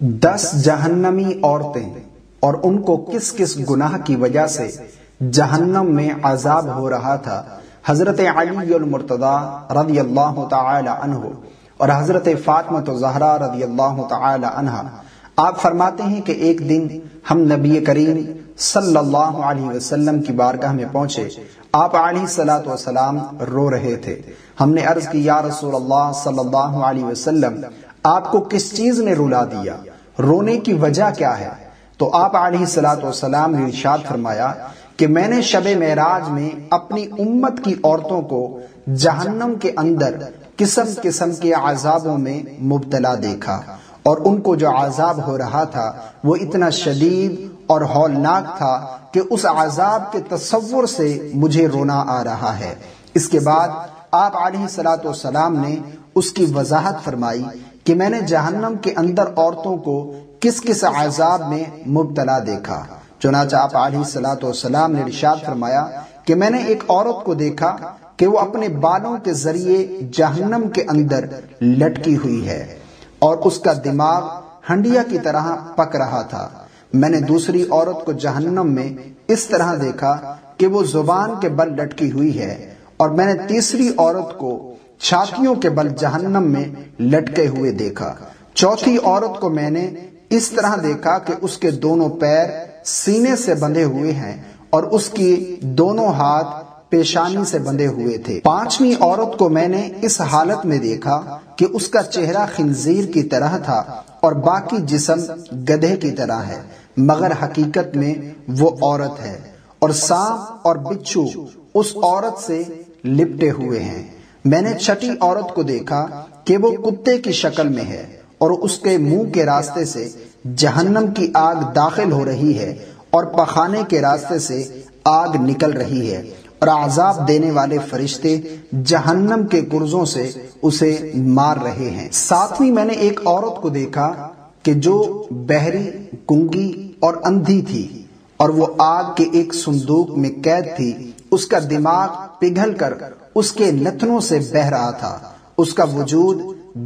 10 जहन्नमी औरतें और उनको किस किस गुनाह की वजह से जहन्नम में अजाब हो रहा था। हजरत अली मुर्तदा रज़ियल्लाहु तआला अन्हु और हजरत फातिमा ज़हरा रज़ियल्लाहु तआला अन्हा आप फरमाते हैं कि एक दिन हम नबी करीम सल्लल्लाहु अलैहि वसल्लम की बारगाह में पहुंचे। आप अलैहिस्सलातु वस्सलाम रो रहे थे। हमने अर्ज की, या रसूल अल्लाह सल्लल्लाहु अलैहि वसल्लम, आपको किस चीज ने रुला दिया, रोने की वजह क्या है? तो आप अलैहिस्सलातु वस्सलाम ने इरशाद फरमाया कि मैंने शबे मेराज में अपनी उम्मत की औरतों को जहन्नम के अंदर किस्म किस्म के अजाबों में मुब्तला देखा और उनको जो अजाब हो रहा था वो इतना शदीद और हौलनाक था कि उस अजाब के तसव्वुर से मुझे रोना आ रहा है। इसके बाद आप अलैहिस्सलातु वस्सलाम ने उसकी वजाहत फरमाई कि मैंने जहन्नम के अंदर औरतों को किस किस अजाब में मुब्तला देखा। चुनांचे आप अलैहिस्सलातु वस्सलाम ने इरशाद फरमाया कि मैंने एक औरत को देखा कि वो अपने बालों के जरिए जहन्नम के अंदर लटकी हुई है और उसका दिमाग हंडिया की तरह पक रहा था। मैंने दूसरी औरत को जहन्नम में इस तरह देखा कि वो जुबान के बल लटकी हुई है और मैंने तीसरी औरत को छातियों के बल जहन्नम में लटके हुए देखा। चौथी औरत को मैंने इस तरह देखा कि उसके दोनों पैर सीने से बंधे हुए हैं और उसकी दोनों हाथ पेशानी से बंधे हुए थे। पांचवी औरत को मैंने इस हालत में देखा कि उसका चेहरा खिंजीर की तरह था और बाकी जिस्म गधे की तरह है, मगर हकीकत में वो औरत है और सांप और बिच्छू उस औरत से लिपटे हुए हैं। मैंने छठी औरत को देखा कि वो कुत्ते की शक्ल में है और उसके मुंह के रास्ते से जहन्नम की आग दाखिल हो रही है और पखाने के रास्ते से आग निकल रही है और आजाब देने वाले फरिश्ते जहन्नम के गुर्जों से उसे मार रहे हैं। सातवीं मैंने एक औरत को देखा कि जो बहरी, गूंगी और अंधी थी और वो आग के एक संदूक में कैद थी। उसका दिमाग पिघल कर उसके नथनों से बह रहा था। उसका वजूद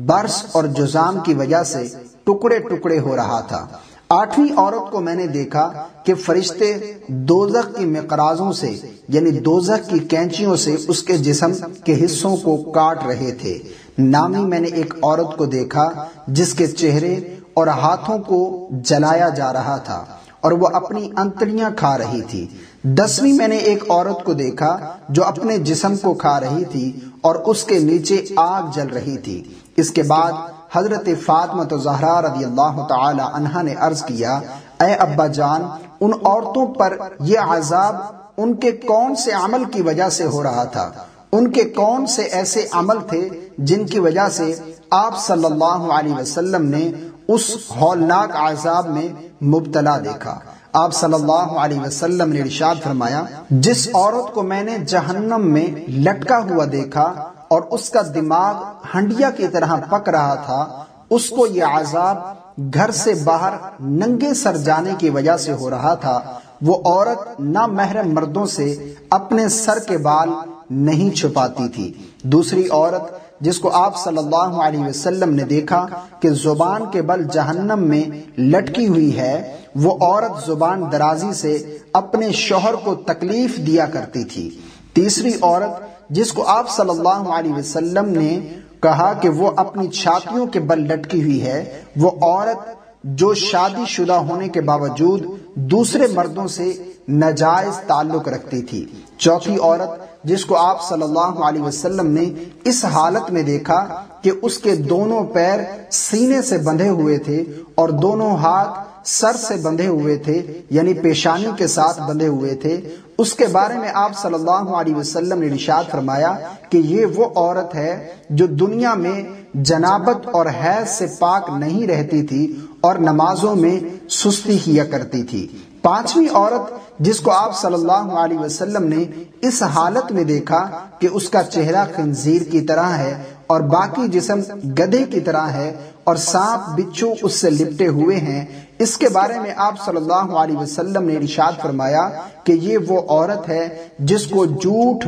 बर्स और जुजाम की वजह से टुकड़े टुकड़े हो रहा था। आठवीं औरत को मैंने देखा कि फरिश्ते दोजख की मिकराजों से यानी दोजख की कैंचियों से उसके जिस्म के हिस्सों को काट रहे थे। नामी मैंने एक औरत को देखा जिसके चेहरे और हाथों को जलाया जा रहा था और वो अपनी अंतड़ियां खा रही थी। 10वीं मैंने एक औरत को देखा जो अपने जिस्म को खा रही थी और उसके नीचे आग जल रही थी। इसके बाद हजरत फातिमा ज़हरा रज़ियल्लाहु तआला अन्हा ने अर्ज किया, ऐ अब्बा जान, उन औरतों पर यह अजाब उनके कौन से अमल की वजह से हो रहा था? उनके कौन से ऐसे अमल थे जिनकी वजह से आप सल्लल्लाहु अलैहि वसल्लम ने उस हौलनाक अजाब में मुब्तला देखा? आप सल्लल्लाहु अलैहि वसल्लम ने इरशाद फरमाया, जिस औरत को मैंने जहन्नम में लटका हुआ देखा और उसका दिमाग हंडिया की तरह पक रहा था, उसको ये अजाब घर से बाहर नंगे सर जाने की वजह से हो रहा था। वो औरत नामहरम मर्दों से अपने सर के बाल नहीं छुपाती थी। दूसरी औरत जिसको आप सल्लल्लाहु अलैहि वसल्लम ने देखा कि जुबान के बल जहन्नम में लटकी हुई है, वो औरत जुबान दराजी से अपने शौहर को तकलीफ दिया करती थी। तीसरी औरत जिसको आप सल्लल्लाहु अलैहि वसल्लम ने कहा कि वो अपनी छातियों के बल लटकी हुई है, वो औरत जो शादीशुदा होने के बावजूद दूसरे मर्दों से नाजायज ताल्लुक रखती थी। चौथी औरत जिसको आप सल्लल्लाहु अलैहि वसल्लम ने इस हालत में देखा कि उसके दोनों पैर सीने से बंधे हुए थे और दोनों हाथ सर से बंधे हुए थे यानी पेशानी के साथ बंधे हुए थे। उसके बारे में आप सल्लल्लाहु अलैहि वसल्लम ने इरशाद फरमाया कि ये वो औरत है जो दुनिया में जनाबत और हैज से पाक नहीं रहती थी और नमाजों में सुस्ती किया करती थी। पांचवी औरत जिसको आप सल्लल्लाहु अलैहि वसल्लम ने इस हालत में देखा कि उसका चेहरा खंजीर की तरह है और बाकी जिस्म गधे की तरह है, اور سانپ بچھو اس سے لپٹے ہوئے ہیں، اس کے بارے میں آپ صلی اللہ علیہ وسلم نے ارشاد فرمایا کہ یہ وہ عورت ہے جس کو جھوٹ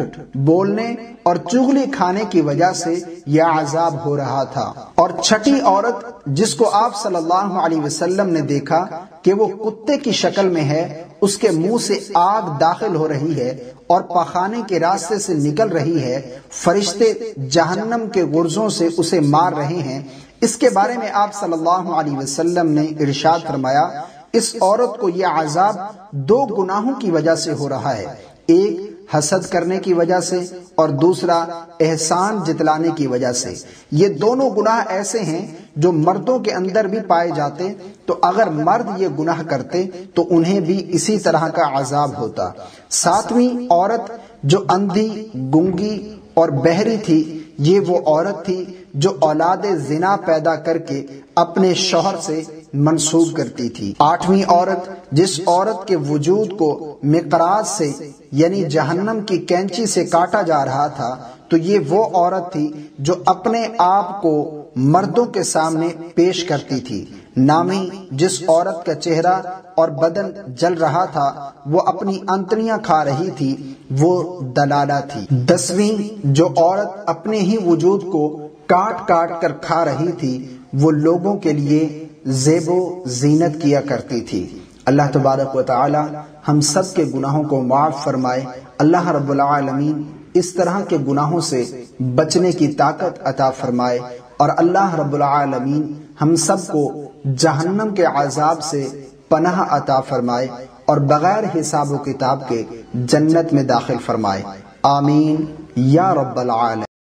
بولنے اور چغلی کھانے کی وجہ سے یہ عذاب ہو رہا تھا۔ اور چھٹی عورت جس کو آپ صلی اللہ علیہ وسلم نے دیکھا کہ وہ کتے کی شکل میں ہے، اس کے منہ سے آگ داخل ہو رہی ہے اور پخانے کے راستے سے نکل رہی ہے، فرشتے جہنم کے غرزوں سے اسے مار رہے ہیں، اس کے بارے میں آپ صلی اللہ علیہ وسلم نے ارشاد فرمایا اس عورت کو یہ عذاب دو گناہوں کی وجہ سے ہو رہا ہے، ایک حسد کرنے کی وجہ سے اور دوسرا احسان جتلانے کی وجہ سے۔ یہ دونوں گناہ ایسے ہیں جو مردوں کے اندر بھی پائے جاتے، تو اگر مرد یہ گناہ کرتے تو انہیں بھی اسی طرح کا عذاب ہوتا۔ ساتویں عورت جو اندھی، گونگی اور بہری تھی، یہ وہ عورت تھی جو اولاد زنا پیدا کر کے اپنے شوہر سے منسوب کرتی تھی۔ آٹھویں عورت جس عورت کے وجود کو مقراض سے یعنی جہنم کی کینچی سے کاٹا جا رہا تھا، تو یہ وہ عورت تھی جو اپنے آپ کو مردوں کے سامنے پیش کرتی تھی۔ نامی جس عورت کا چہرہ اور بدن جل رہا تھا، وہ اپنی انتڑیاں کھا رہی تھی، وہ دلالہ تھی۔ دسویں جو عورت اپنے ہی وجود کو کاٹ کاٹ کر کھا رہی تھی، وہ لوگوں کے لیے زیب و زینت کیا کرتی تھی۔ اللہ تبارک و تعالی ہم سب کے گناہوں کو معاف فرمائے۔ اللہ رب العالمین اس طرح کے گناہوں سے بچنے کی طاقت عطا فرمائے، اور اللہ رب العالمین ہم سب کو جہنم کے عذاب سے پناہ عطا فرمائے اور بغیر حساب و کتاب کے جنت میں داخل فرمائے۔ آمین یا رب العالمین۔